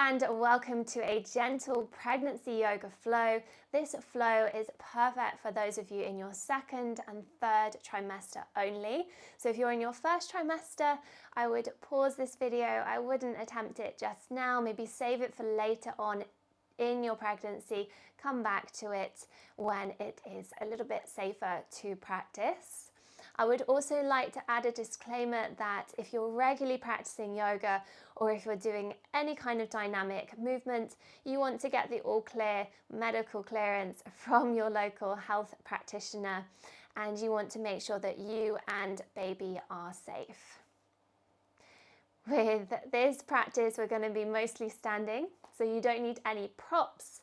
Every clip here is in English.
and welcome to a gentle pregnancy yoga flow. This flow is perfect for those of you in your second and third trimester only. So if you're in your first trimester, I would pause this video. I wouldn't attempt it just now. Maybe save it for later on in your pregnancy. Come back to it when it is a little bit safer to practice. I would also like to add a disclaimer that if you're regularly practicing yoga or if you're doing any kind of dynamic movement, you want to get the all clear medical clearance from your local health practitioner, and you want to make sure that you and baby are safe. With this practice, we're going to be mostly standing, so you don't need any props.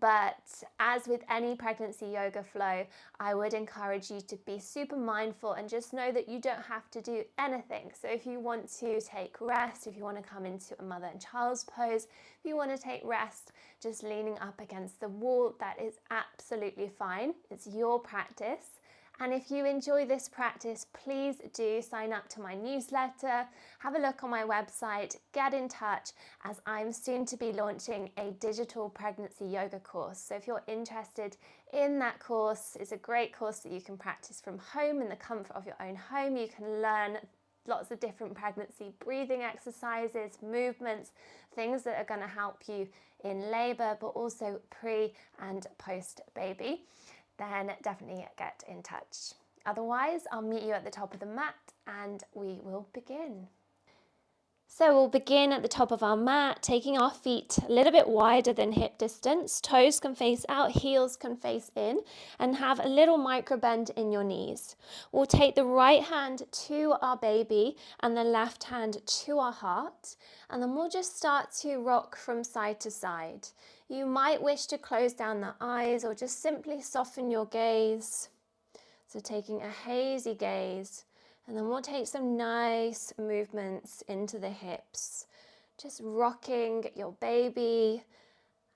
But as with any pregnancy yoga flow, I would encourage you to be super mindful and just know that you don't have to do anything. So if you want to take rest, if you want to come into a mother and child's pose, if you want to take rest just leaning up against the wall, that is absolutely fine. It's your practice. And if you enjoy this practice, please do sign up to my newsletter, have a look on my website, get in touch, as I'm soon to be launching a digital pregnancy yoga course. So if you're interested in that course, it's a great course that you can practice from home in the comfort of your own home. You can learn lots of different pregnancy breathing exercises, movements, things that are going to help you in labour, but also pre and post baby. Then definitely get in touch. Otherwise, I'll meet you at the top of the mat and we will begin. So we'll begin at the top of our mat, taking our feet a little bit wider than hip distance. Toes can face out, heels can face in, and have a little micro bend in your knees. We'll take the right hand to our baby and the left hand to our heart, and then we'll just start to rock from side to side. You might wish to close down the eyes or just simply soften your gaze. So taking a hazy gaze, and then we'll take some nice movements into the hips, just rocking your baby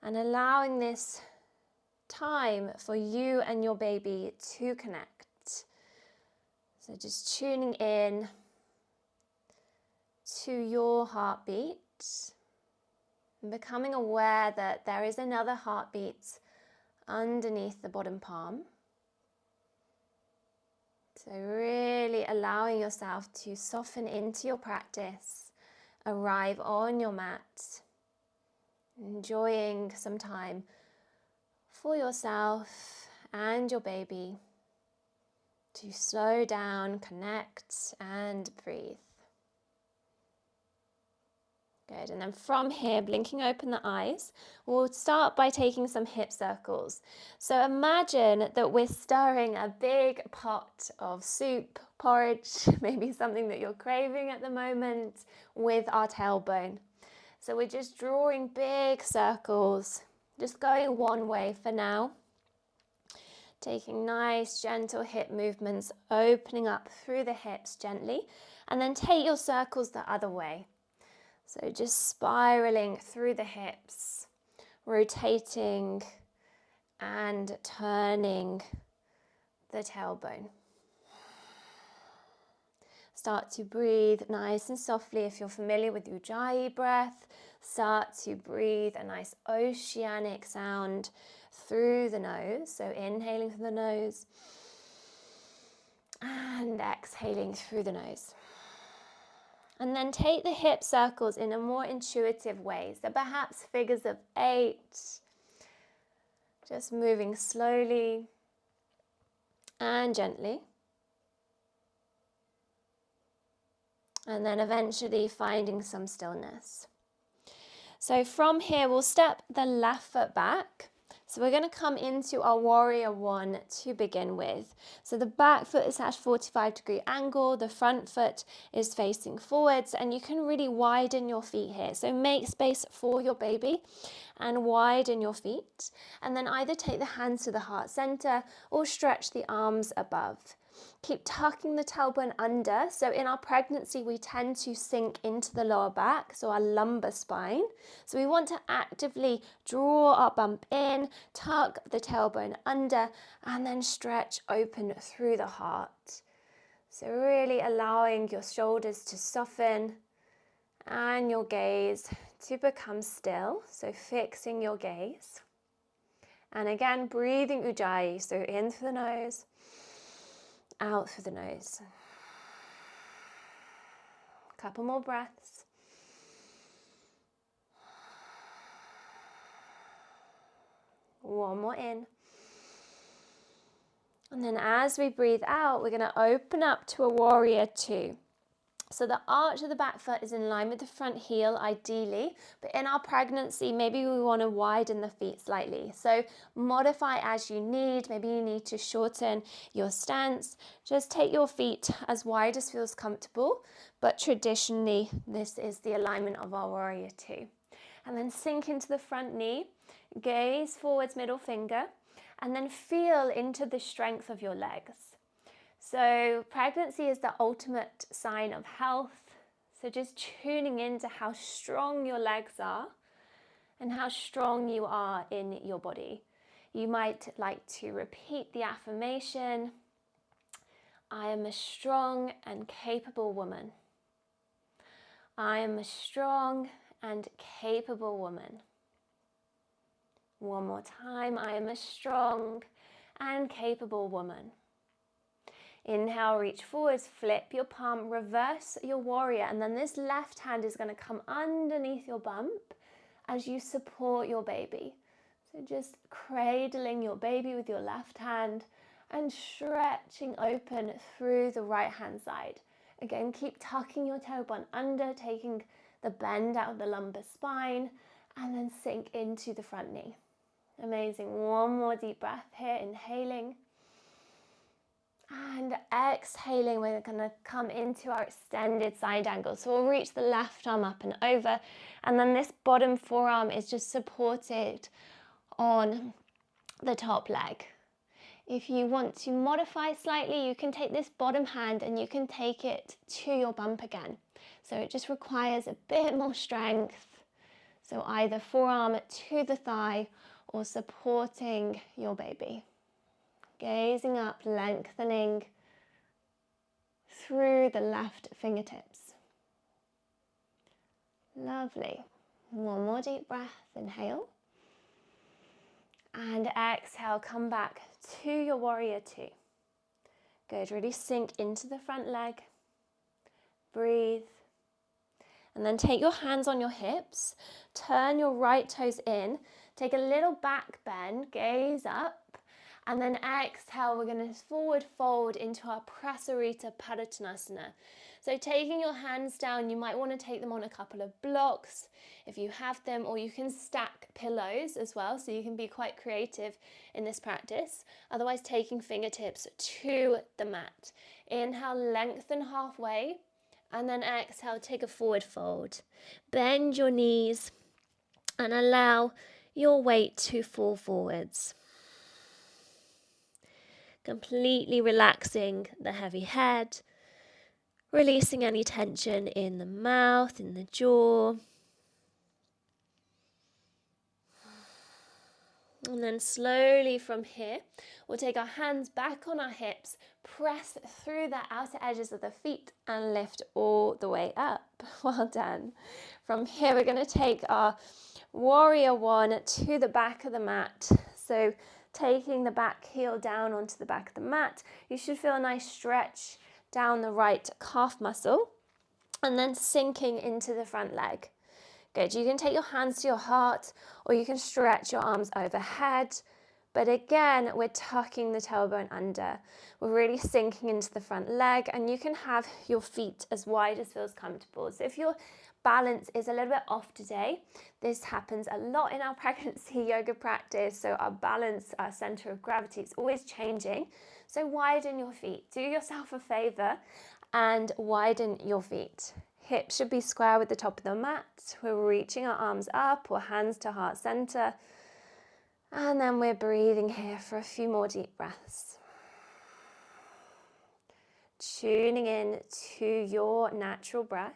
and allowing this time for you and your baby to connect. So just tuning in to your heartbeat and becoming aware that there is another heartbeat underneath the bottom palm. So really allowing yourself to soften into your practice, arrive on your mat, enjoying some time for yourself and your baby to slow down, connect and breathe. Good, and then from here, blinking open the eyes, we'll start by taking some hip circles. So imagine that we're stirring a big pot of soup, porridge, maybe something that you're craving at the moment, with our tailbone. So we're just drawing big circles, just going one way for now. Taking nice, gentle hip movements, opening up through the hips gently, and then take your circles the other way. So just spiraling through the hips, rotating and turning the tailbone. Start to breathe nice and softly. If you're familiar with Ujjayi breath, start to breathe a nice oceanic sound through the nose. So inhaling through the nose and exhaling through the nose. And then take the hip circles in a more intuitive way. So perhaps figures of 8, just moving slowly and gently. And then eventually finding some stillness. So from here, we'll step the left foot back. So we're going to come into our warrior one to begin with. So the back foot is at a 45-degree angle, the front foot is facing forwards, and you can really widen your feet here. So make space for your baby and widen your feet. And then either take the hands to the heart center or stretch the arms above. Keep tucking the tailbone under. So in our pregnancy, we tend to sink into the lower back, so our lumbar spine. So we want to actively draw our bump in, tuck the tailbone under, and then stretch open through the heart. So really allowing your shoulders to soften and your gaze to become still, so fixing your gaze. And again, breathing Ujjayi, so in through the nose, out through the nose. Couple more breaths. One more in. And then as we breathe out, we're going to open up to a warrior two. So the arch of the back foot is in line with the front heel ideally, but in our pregnancy, maybe we want to widen the feet slightly. So modify as you need. Maybe you need to shorten your stance. Just take your feet as wide as feels comfortable, but traditionally this is the alignment of our warrior two. And then sink into the front knee, gaze forwards, middle finger, and then feel into the strength of your legs. So pregnancy is the ultimate sign of health. So just tuning into how strong your legs are and how strong you are in your body. You might like to repeat the affirmation, I am a strong and capable woman. I am a strong and capable woman. One more time, I am a strong and capable woman. Inhale, reach forwards, flip your palm, reverse your warrior, and then this left hand is going to come underneath your bump as you support your baby. So just cradling your baby with your left hand and stretching open through the right hand side. Again, keep tucking your tailbone under, taking the bend out of the lumbar spine, and then sink into the front knee. Amazing. One more deep breath here, inhaling. And exhaling, we're going to come into our extended side angle. So we'll reach the left arm up and over. And then this bottom forearm is just supported on the top leg. If you want to modify slightly, you can take this bottom hand and you can take it to your bump again. So it just requires a bit more strength. So either forearm to the thigh or supporting your baby. Gazing up, lengthening through the left fingertips. Lovely. One more deep breath, inhale. And exhale, come back to your warrior two. Good, really sink into the front leg. Breathe. And then take your hands on your hips, turn your right toes in, take a little back bend, gaze up. And then exhale, we're going to forward fold into our Prasarita Padottanasana. So taking your hands down, you might want to take them on a couple of blocks if you have them, or you can stack pillows as well, so you can be quite creative in this practice. Otherwise, taking fingertips to the mat. Inhale, lengthen halfway, and then exhale, take a forward fold. Bend your knees and allow your weight to fall forwards. Completely relaxing the heavy head, releasing any tension in the mouth, in the jaw. And then slowly from here, we'll take our hands back on our hips, press through the outer edges of the feet and lift all the way up. Well done. From here, we're going to take our warrior one to the back of the mat. So taking the back heel down onto the back of the mat, you should feel a nice stretch down the right calf muscle and then sinking into the front leg. Good, you can take your hands to your heart or you can stretch your arms overhead. But again, we're tucking the tailbone under. We're really sinking into the front leg, and you can have your feet as wide as feels comfortable. So if your balance is a little bit off today, this happens a lot in our pregnancy yoga practice. So our balance, our center of gravity is always changing. So widen your feet. Do yourself a favor and widen your feet. Hips should be square with the top of the mat. We're reaching our arms up or hands to heart center. And then we're breathing here for a few more deep breaths. Tuning in to your natural breath.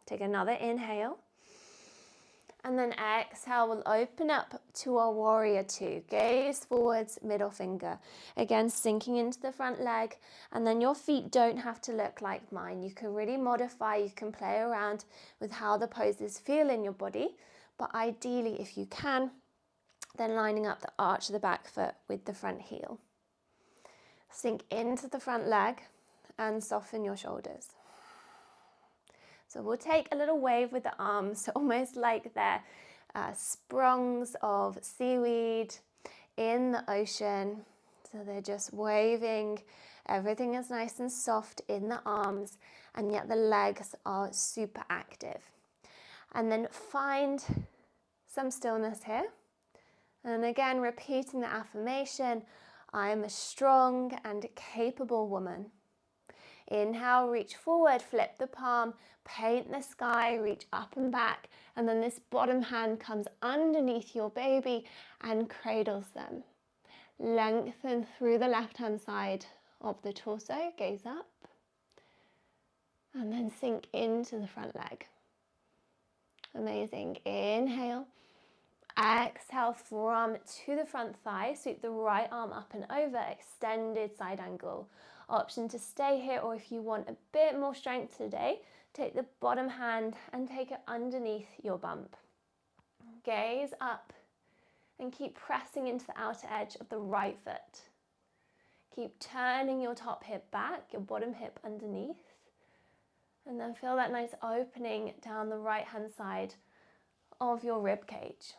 Take another inhale. And then exhale, we'll open up to our warrior two. Gaze forwards, middle finger. Again, sinking into the front leg. And then your feet don't have to look like mine. You can really modify, you can play around with how the poses feel in your body. But ideally, if you can, then lining up the arch of the back foot with the front heel. Sink into the front leg and soften your shoulders. So we'll take a little wave with the arms, almost like they're sprongs of seaweed in the ocean. So they're just waving. Everything is nice and soft in the arms, and yet the legs are super active. And then find some stillness here. And again, repeating the affirmation, I am a strong and capable woman. Inhale, reach forward, flip the palm, paint the sky, reach up and back, and then this bottom hand comes underneath your baby and cradles them. Lengthen through the left-hand side of the torso, gaze up, and then sink into the front leg. Amazing. Inhale, exhale from to the front thigh, sweep the right arm up and over, extended side angle. Option to stay here, or if you want a bit more strength today, take the bottom hand and take it underneath your bump. Gaze up and keep pressing into the outer edge of the right foot. Keep turning your top hip back, your bottom hip underneath, and then feel that nice opening down the right hand side of your rib cage.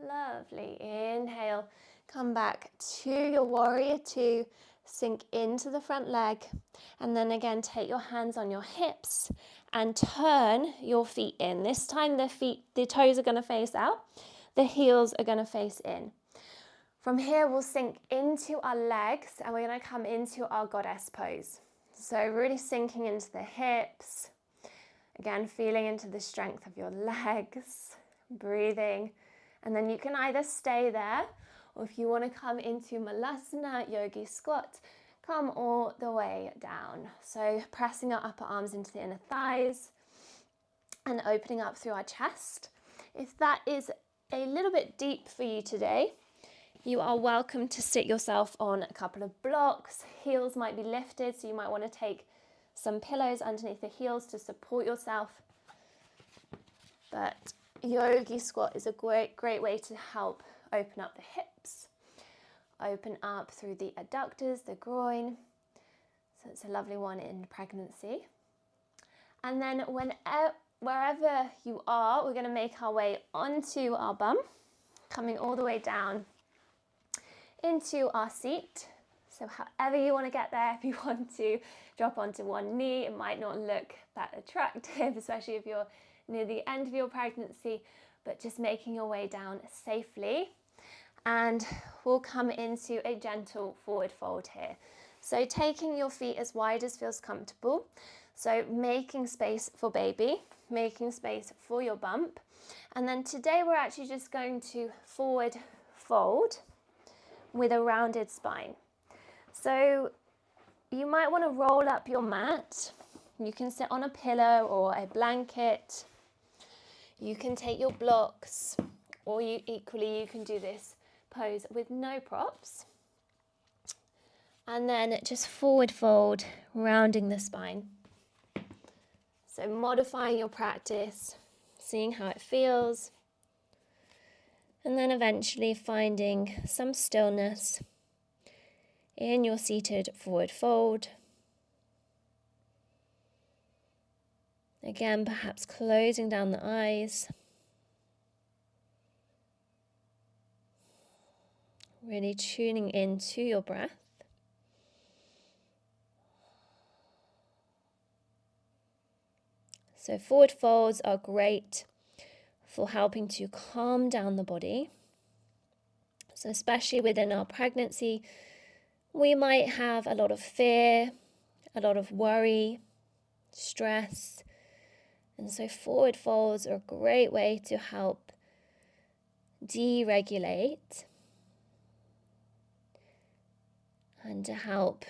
Lovely. Inhale. Come back to your warrior two, sink into the front leg, and then again take your hands on your hips and turn your feet in. This time the toes are going to face out, the heels are going to face in. From here we'll sink into our legs and we're going to come into our goddess pose. So really sinking into the hips, again feeling into the strength of your legs, breathing, and then you can either stay there, or if you want to come into Malasana, yogi squat, come all the way down. So pressing our upper arms into the inner thighs and opening up through our chest. If that is a little bit deep for you today, you are welcome to sit yourself on a couple of blocks. Heels might be lifted, so you might want to take some pillows underneath the heels to support yourself. But yogi squat is a great way to help open up the hips, open up through the adductors, the groin. So it's a lovely one in pregnancy. And then wherever you are, we're going to make our way onto our bum, coming all the way down into our seat. So however you want to get there, if you want to drop onto one knee, it might not look that attractive, especially if you're near the end of your pregnancy, but just making your way down safely. And we'll come into a gentle forward fold here. So taking your feet as wide as feels comfortable. So making space for baby, making space for your bump. And then today we're actually just going to forward fold with a rounded spine. So you might want to roll up your mat. You can sit on a pillow or a blanket. You can take your blocks, or you can do this pose with no props. And then just forward fold, rounding the spine. So modifying your practice, seeing how it feels, and then eventually finding some stillness in your seated forward fold. Again, perhaps closing down the eyes. Really tuning into your breath. So forward folds are great for helping to calm down the body. So especially within our pregnancy, we might have a lot of fear, a lot of worry, stress. And so forward folds are a great way to help deregulate and to help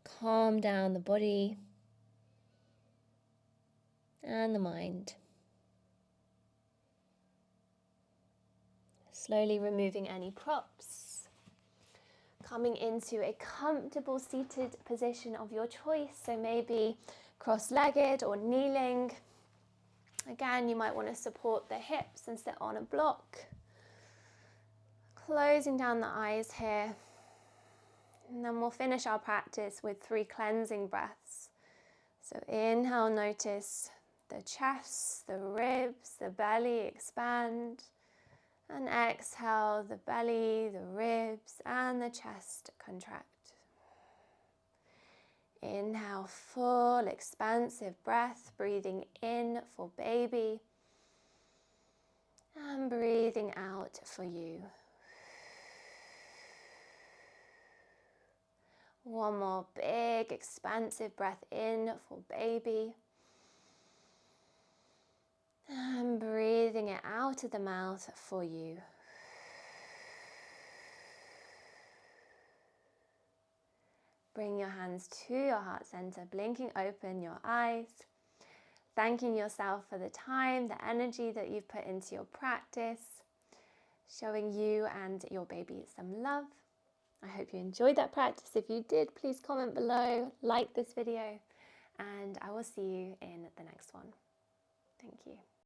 calm down the body and the mind. Slowly removing any props. Coming into a comfortable seated position of your choice, so maybe cross-legged or kneeling. Again, you might want to support the hips and sit on a block. Closing down the eyes here. And then we'll finish our practice with 3 cleansing breaths. So inhale, notice the chest, the ribs, the belly expand. And exhale, the belly, the ribs, and the chest contract. Inhale, full, expansive breath, breathing in for baby. And breathing out for you. One more big, expansive breath in for baby. And breathing it out of the mouth for you. Bring your hands to your heart center, blinking open your eyes. Thanking yourself for the time, the energy that you've put into your practice. Showing you and your baby some love. I hope you enjoyed that practice. If you did, please comment below, like this video, and I will see you in the next one. Thank you.